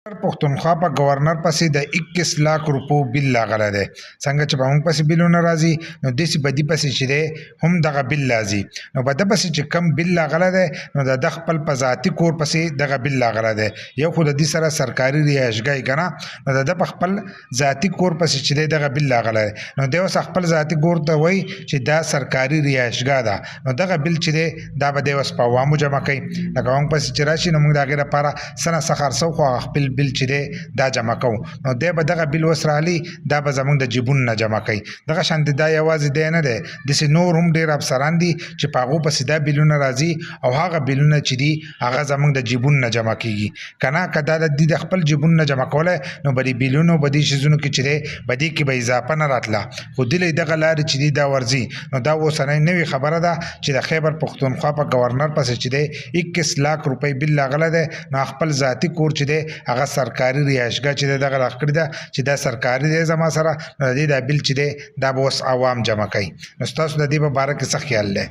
پښتونخوا په گورنر پسې د 21 लाख روپو بل لاغله ده څنګه چې به موږ پسې بلونه راځي نو داسې بدی پسې چې ده هم دغه بل راځي نو په ده پسې چې کم بل لاغله ده نو د خپل په ذاتي کور پسې دغه بل لاغله ده یو خو د دې سره سرکاري رهایشګاه کنه نو د خپل ذاتي کور پسې چې دغه بل لاغله نو د اوس خپل ذاتي کور ته وای چې دا سرکاري رهایشګاه ده نو دغه بل چې ده دا به د اوس په عوامو جمع کوي لکه موږ پسې چې راشي نو موږ د هغې لپاره سنه سخر سو خو خپل بل چې دی دا جمع کوو نو دی به دغه بل اوس راغلی دا به زموږ د جیبونو نه جمع کوي دغه شانتې دا یوازې دی نه دی داسې نور هم ډېر افسران دي چې په هغو پسې دا بلونه راځي او هغه بلونه چې دي هغه زموږ د جیبونو نه جمع کېږي که نه که دا د دې د خپل جیبونو نه جمع کولی نو به دې بلونو به دې شیزونو کې چې دی به دې کې به اضافه نه راتله خو دلې دغه لارې چې دي دا ورځي نو دا اوسنۍ نوې خبره ده چې د خیبر پښتونخوا په گورنر پسې چې دی 21 लाख روپۍ بل لاغله دی نو خپل ذاتي کور چې دی هغه سرکاري رهایشګاه چې دغه راکړی ده چې دا سرکاري دی زما سره نو د دې دا بل چې دی دا به اوس عوام جمع کوي نو ستاسو د دې په باره کې څه خیال دی